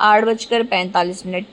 8:45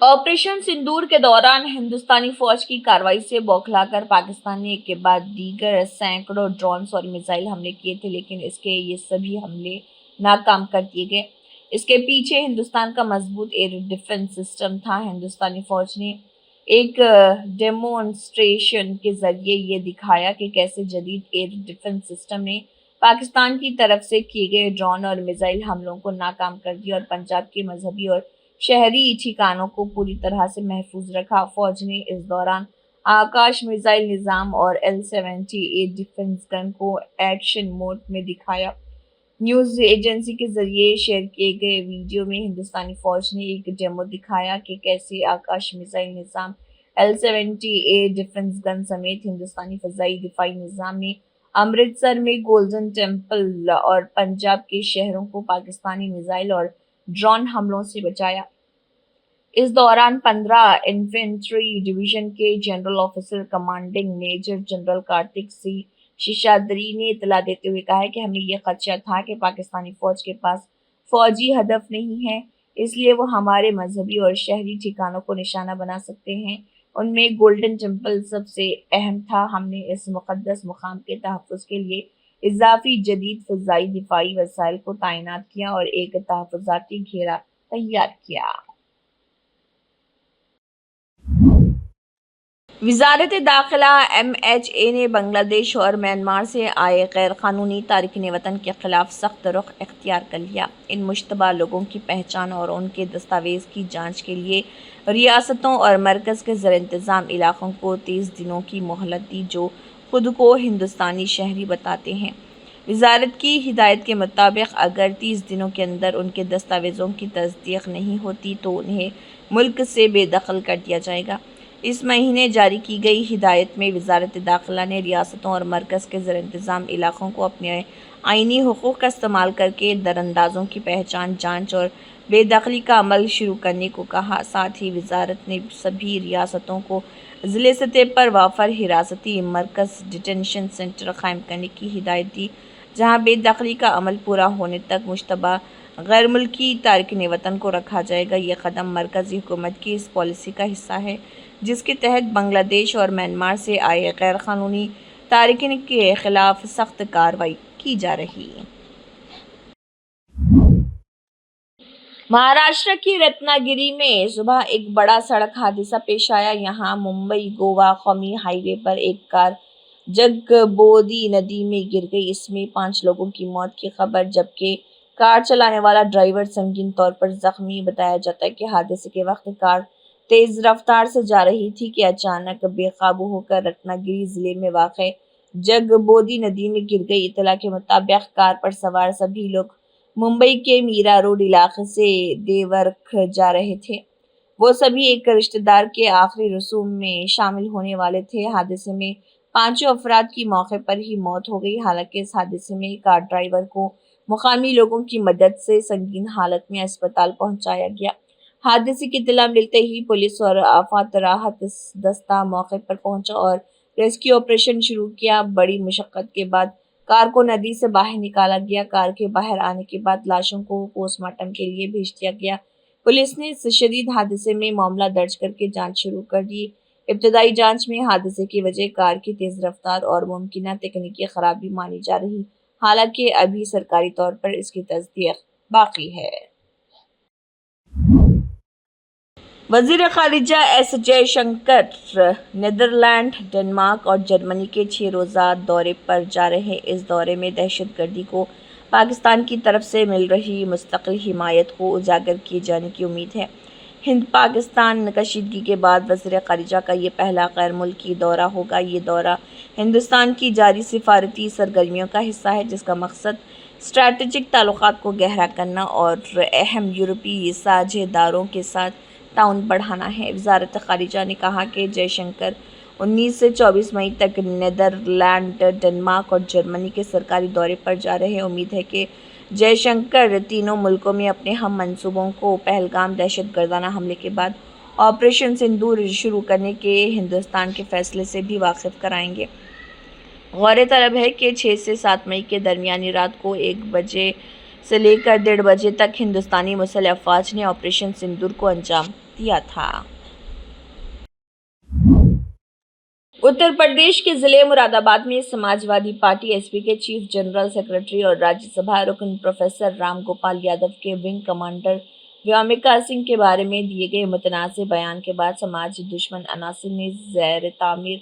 operation sindoor کے دوران ہندوستانی فوج کی کارروائی سے بوکھلا کر پاکستان نے ایک کے بعد دیگر سینکڑوں ڈرونز اور میزائل حملے کیے تھے، لیکن اس کے یہ سبھی حملے ناکام کر دیے گئے۔ اس کے پیچھے ہندوستان کا مضبوط ایئر ڈیفنس سسٹم تھا۔ ہندوستانی فوج نے ایک ڈیمونسٹریشن کے ذریعے یہ دکھایا کہ کیسے جدید ایئر ڈیفنس سسٹم نے پاکستان کی طرف سے کیے گئے ڈرون اور میزائل حملوں کو ناکام کر دیا اور پنجاب کے مذہبی اور شہری ٹھکانوں کو پوری طرح سے محفوظ رکھا۔ فوج نے اس دوران آکاش میزائل نظام اور L-70 ایئر ڈیفنس گن کو ایکشن موڈ میں دکھایا۔ نیوز ایجنسی کے ذریعے شیئر کیے گئے ویڈیو میں ہندوستانی فوج نے ایک ڈیمو دکھایا کہ کیسے آکاش میزائل نظام L-70 ایئر ڈیفنس گن سمیت ہندوستانی فضائی دفاعی نظام نے امرتسر میں گولڈن ٹیمپل اور پنجاب کے شہروں کو پاکستانی میزائل اور ڈرون حملوں سے بچایا۔ اس دوران 15 انفینٹری ڈویژن کے general officer commanding major general Karthik C Seshadri نے اطلاع دیتے ہوئے کہا کہ ہمیں یہ خدشہ تھا کہ پاکستانی فوج کے پاس فوجی ہدف نہیں ہے، اس لیے وہ ہمارے مذہبی اور شہری ٹھکانوں کو نشانہ بنا سکتے ہیں۔ ان میں گولڈن ٹیمپل سب سے اہم تھا۔ ہم نے اس مقدس مقام کے تحفظ کے لیے اضافی جدید فضائی دفاعی وسائل کو تعینات کیا اور ایک تحفظاتی گھیرا تیار کیا۔ وزارت داخلہ MHA نے بنگلہ دیش اور میانمار سے آئے غیر قانونی تارکین وطن کے خلاف سخت رخ اختیار کر لیا۔ ان مشتبہ لوگوں کی پہچان اور ان کے دستاویز کی جانچ کے لیے ریاستوں اور مرکز کے زیر انتظام علاقوں کو 30 دنوں کی مہلت دی جو خود کو ہندوستانی شہری بتاتے ہیں۔ وزارت کی ہدایت کے مطابق اگر 30 دنوں کے اندر ان کے دستاویزوں کی تصدیق نہیں ہوتی تو انہیں ملک سے بے دخل کر دیا جائے گا۔ اس مہینے جاری کی گئی ہدایت میں وزارت داخلہ نے ریاستوں اور مرکز کے زیر انتظام علاقوں کو اپنے آئینی حقوق کا استعمال کر کے دراندازوں کی پہچان، جانچ اور بے دخلی کا عمل شروع کرنے کو کہا۔ ساتھ ہی وزارت نے سبھی ریاستوں کو ضلع سطح پر وافر حراستی مرکز ڈیٹینشن سینٹر قائم کرنے کی ہدایت دی، جہاں بے دخلی کا عمل پورا ہونے تک مشتبہ غیر ملکی تارکین وطن کو رکھا جائے گا۔ یہ قدم مرکزی حکومت کی اس پالیسی کا حصہ ہے جس کے تحت بنگلہ دیش اور میانمار سے آئے غیر قانونی تارکین کے خلاف سخت کارروائی کی جا رہی ہے۔ مہاراشٹر کی رتنا گیری میں صبح ایک بڑا سڑک حادثہ پیش آیا۔ یہاں ممبئی گوا قومی ہائی وے پر ایک کار جگبودھی ندی میں گر گئی۔ اس میں 5 لوگوں کی موت کی خبر، جبکہ کار چلانے والا ڈرائیور سنگین طور پر زخمی۔ بتایا جاتا ہے کہ حادثے کے وقت کار تیز رفتار سے جا رہی تھی کہ اچانک بے قابو ہو کر رتنا گیری ضلع میں واقع جگبودھی ندی میں گر گئی۔ اطلاع کے مطابق کار پر سوار سبھی لوگ ممبئی کے میرا روڈ علاقے سے دیورکھ جا رہے تھے۔ وہ سبھی ایک رشتہ دار کے آخری رسوم میں شامل ہونے والے تھے۔ حادثے میں 5 افراد کی موقع پر ہی موت ہو گئی۔ حالانکہ اس حادثے میں کار ڈرائیور کو مقامی لوگوں کی مدد سے سنگین حالت میں اسپتال پہنچایا گیا۔ حادثے کی اطلاع ملتے ہی پولیس اور آفات راحت دستہ موقع پر پہنچا اور ریسکیو آپریشن شروع کیا۔ بڑی مشقت کے بعد کار کو ندی سے باہر نکالا گیا۔ کار کے باہر آنے کے بعد لاشوں کو پوسٹ مارٹم کے لیے بھیج دیا گیا۔ پولیس نے اس شدید حادثے میں معاملہ درج کر کے جانچ شروع کر دی۔ ابتدائی جانچ میں حادثے کی وجہ کار کی تیز رفتار اور ممکنہ تکنیکی خرابی مانی جا رہی، حالانکہ ابھی سرکاری طور پر اس کی تصدیق باقی ہے۔ وزیر خارجہ S J Shankar Netherland, Denmark اور جرمنی کے 6 روزہ دورے پر جا رہے ہیں۔ اس دورے میں دہشت گردی کو پاکستان کی طرف سے مل رہی مستقل حمایت کو اجاگر کیے جانے کی امید ہے۔ ہند پاکستان کشیدگی کے بعد وزیر خارجہ کا یہ پہلا غیر ملکی دورہ ہوگا۔ یہ دورہ ہندوستان کی جاری سفارتی سرگرمیوں کا حصہ ہے جس کا مقصد اسٹریٹجک تعلقات کو گہرا کرنا اور اہم یورپی ساجھے داروں کے ساتھ تعاون بڑھانا ہے۔ وزارت خارجہ نے کہا کہ جے شنکر 19 سے 24 مئی تک نیدرلینڈ، ڈنمارک اور جرمنی کے سرکاری دورے پر جا رہے ہیں۔ امید ہے کہ جے شنکر تینوں ملکوں میں اپنے ہم منصوبوں کو پہلگام دہشت گردانہ حملے کے بعد آپریشن سندور شروع کرنے کے ہندوستان کے فیصلے سے بھی واقف کرائیں گے۔ غور طلب ہے کہ 6 سے 7 مئی کے درمیانی رات کو 1 بجے سے لے کر 1:30 بجے تک ہندوستانی مسلح افواج نے آپریشن سندور کو انجام دیا تھا۔ اتر پردیش کے ضلع مراد آباد میں سماجوادی پارٹی ایس پی کے چیف جنرل سیکرٹری اور راجیہ سبھا رکن پروفیسر رام گوپال یادو کے ونگ کمانڈر ویومکا سنگھ کے بارے میں دیے گئے متنازع بیان کے بعد سماج دشمن عناصر نے زیر تعمیر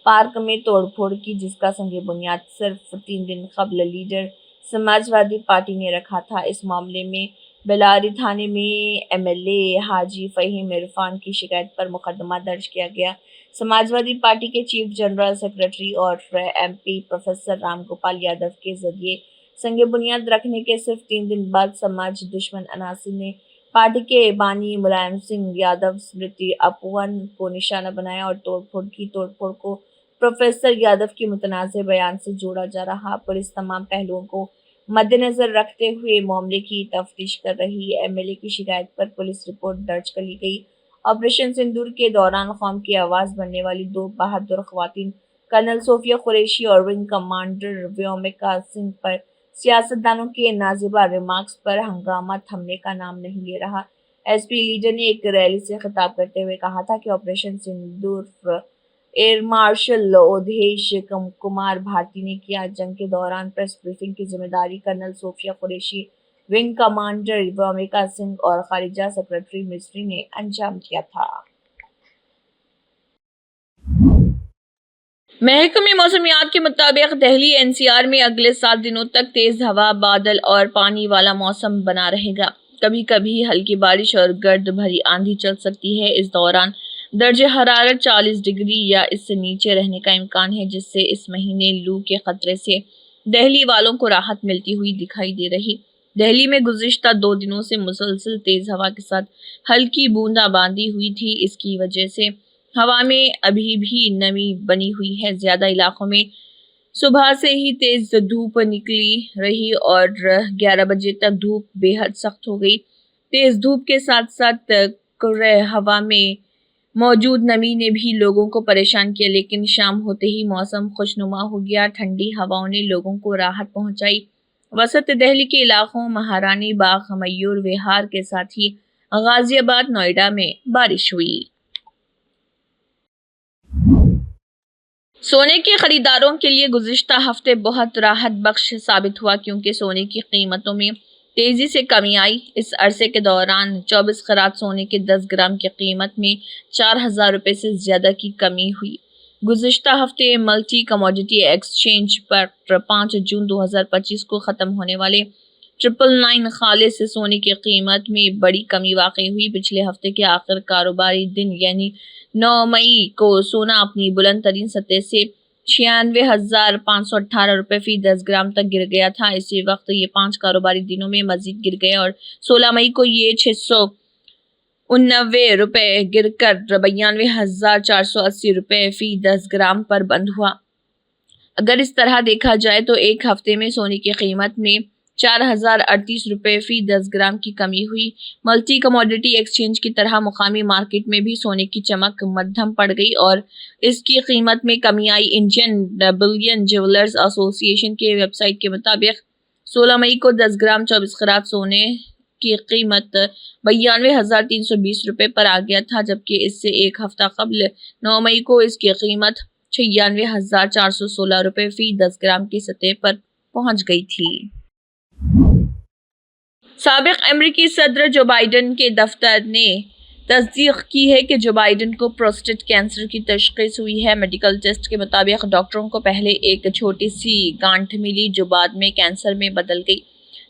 پارک میں توڑ پھوڑ کی، جس کا سنگ بنیاد صرف 3 دن قبل لیڈر سماجوادی پارٹی نے رکھا تھا۔ اس معاملے میں بیلاری تھانے میں ایم ایل اے حاجی فہیم عرفان کی شکایت پر مقدمہ درج کیا گیا۔ سماجوادی پارٹی کے چیف جنرل سیکرٹری اور M P professor Ram Gopal Yadav کے ذریعے سنگ بنیاد رکھنے کے صرف 3 دن بعد سماج دشمن عناصر نے پارٹی کے بانی ملائم سنگھ یادو اسمرتی اپون کو نشانہ بنایا اور توڑ پھوڑ کی۔ توڑ پھوڑ کو پروفیسر یادو کے متنازع بیان سے جوڑا جا رہا۔ پولیس تمام پہلوؤں کو مد نظر رکھتے ہوئے معاملے کی تفتیش کر رہی ہے۔ ایم ایل اے کی شکایت پر پولیس رپورٹ درج کر لی گئی۔ آپریشن سندور کے دوران قوم کی آواز بننے والی 2 بہادر خواتین کرنل صوفیہ قریشی اور ونگ کمانڈر ویومکا سنگھ پر سیاستدانوں کے نازیبا ریمارکس پر ہنگامہ تھمنے کا نام نہیں لے رہا۔ ایس پی لیڈر نے ایک ریلی سے خطاب کرتے ہوئے کہا تھا کہ operation Sindoor air marshal Awadhesh Kumar Bharti نے کیا۔ جنگ کے دوران پریس بریفنگ کی ذمہ داری کرنل صوفیہ قریشی، ونگ کمانڈر ویومکا سنگھ اور خارجہ سیکرٹری مسری نے انجام دیا تھا۔ محکمہ موسمیات کے مطابق دہلی این سی آر میں اگلے 7 دنوں تک تیز ہوا، بادل اور پانی والا موسم بنا رہے گا۔ کبھی کبھی ہلکی بارش اور گرد بھری آندھی چل سکتی ہے۔ اس دوران درجہ حرارت 40 ڈگری یا اس سے نیچے رہنے کا امکان ہے، جس سے اس مہینے لو کے خطرے سے دہلی والوں کو راحت ملتی ہوئی دکھائی دے رہی۔ دہلی میں گزشتہ 2 دنوں سے مسلسل تیز ہوا کے ساتھ ہلکی بوندا باندی ہوئی تھی۔ اس کی وجہ سے ہوا میں ابھی بھی نمی بنی ہوئی ہے۔ زیادہ علاقوں میں صبح سے ہی تیز دھوپ نکلی رہی اور 11 بجے تک دھوپ بے حد سخت ہو گئی۔ تیز دھوپ کے ساتھ ساتھ کرہ ہوا میں موجود نمی نے بھی لوگوں کو پریشان کیا، لیکن شام ہوتے ہی موسم خوشنما ہو گیا۔ ٹھنڈی ہواؤں نے لوگوں کو راحت پہنچائی۔ وسط دہلی کے علاقوں مہارانی باغ، میور وہار کے ساتھ ہی غازی آباد، نوئیڈا میں بارش ہوئی۔ سونے کے خریداروں کے لیے گزشتہ ہفتے بہت راحت بخش ثابت ہوا، کیونکہ سونے کی قیمتوں میں تیزی سے کمی آئی۔ اس عرصے کے دوران 24 قیرات سونے کے 10 گرام کی قیمت میں 4000 روپے سے زیادہ کی کمی ہوئی۔ گزشتہ ہفتے ملٹی کموڈٹی ایکسچینج پر 5 جون 2025 کو ختم ہونے والے 999 خالص سونے کی قیمت میں بڑی کمی واقع ہوئی۔ پچھلے ہفتے کے آخر کاروباری دن یعنی 9 مئی کو سونا اپنی بلند ترین سطح سے 96,518 روپے فی 10 گرام تک گر گیا تھا۔ اسی وقت یہ 5 کاروباری دنوں میں مزید گر گیا اور 16 مئی کو یہ 689 روپے گر کر 92,480 روپے فی 10 گرام پر بند ہوا۔ اگر اس طرح دیکھا جائے تو ایک ہفتے میں سونے کی قیمت میں 4038 روپے فی 10 گرام کی کمی ہوئی۔ ملٹی کموڈٹی ایکسچینج کی طرح مقامی مارکیٹ میں بھی سونے کی چمک مدھم پڑ گئی اور اس کی قیمت میں کمی آئی۔ انڈین بلین جیولرز ایسوسی ایشن کی ویب سائٹ کے مطابق 16 مئی کو 10 گرام 24 قیرات سونے کی قیمت 92,320 روپے پر آ گیا تھا، جبکہ اس سے ایک ہفتہ قبل 9 مئی کو اس کی قیمت 96,416 روپے فی 10 گرام کی سطح پر پہنچ گئی تھی۔ سابق امریکی صدر جو بائیڈن کے دفتر نے تصدیق کی ہے کہ جو بائیڈن کو پروسٹیٹ کینسر کی تشخیص ہوئی ہے۔ میڈیکل ٹیسٹ کے مطابق ڈاکٹروں کو پہلے ایک چھوٹی سی گانٹھ ملی جو بعد میں کینسر میں بدل گئی۔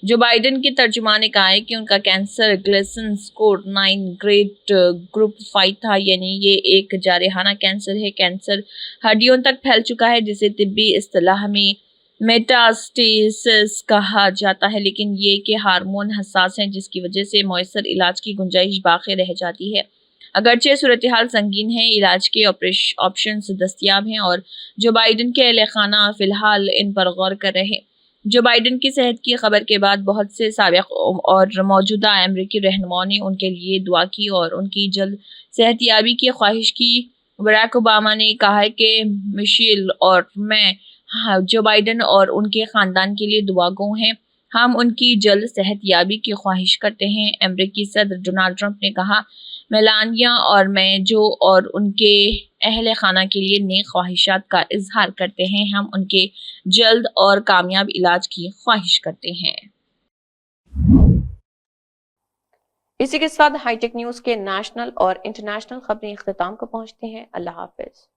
جو بائیڈن کے ترجمان نے کہا ہے کہ ان کا کینسر گلیسن اسکور 9 گریڈ گروپ 5 تھا، یعنی یہ ایک جارحانہ کینسر ہے۔ کینسر ہڈیوں تک پھیل چکا ہے، جسے طبی اصطلاح میں میٹاسٹیسس کہا جاتا ہے، لیکن یہ کہ ہارمون حساس ہیں، جس کی وجہ سے مؤثر علاج کی گنجائش باقی رہ جاتی ہے۔ اگرچہ صورتحال سنگین ہے، علاج کے آپشنز دستیاب ہیں اور جو بائیڈن کے اہل خانہ فی الحال ان پر غور کر رہے ہیں۔ جو بائیڈن کی صحت کی خبر کے بعد بہت سے سابق اور موجودہ امریکی رہنماؤں نے ان کے لیے دعا کی اور ان کی جلد صحت یابی کی خواہش کی۔ براک اوباما نے کہا کہ میشیل اور میں جو بائیڈن اور ان کے خاندان کے لیے دعا گو ہیں۔ ہم ان کی جلد صحت یابی کی خواہش کرتے ہیں۔ امریکی صدر ڈونلڈ ٹرمپ نے کہا، میلانیا اور میں جو اور ان کے اہل خانہ کے لیے نیک خواہشات کا اظہار کرتے ہیں۔ ہم ان کے جلد اور کامیاب علاج کی خواہش کرتے ہیں۔ اسی کے ساتھ ہائی ٹیک نیوز کے نیشنل اور انٹرنیشنل خبریں اختتام کو پہنچتے ہیں۔ اللہ حافظ۔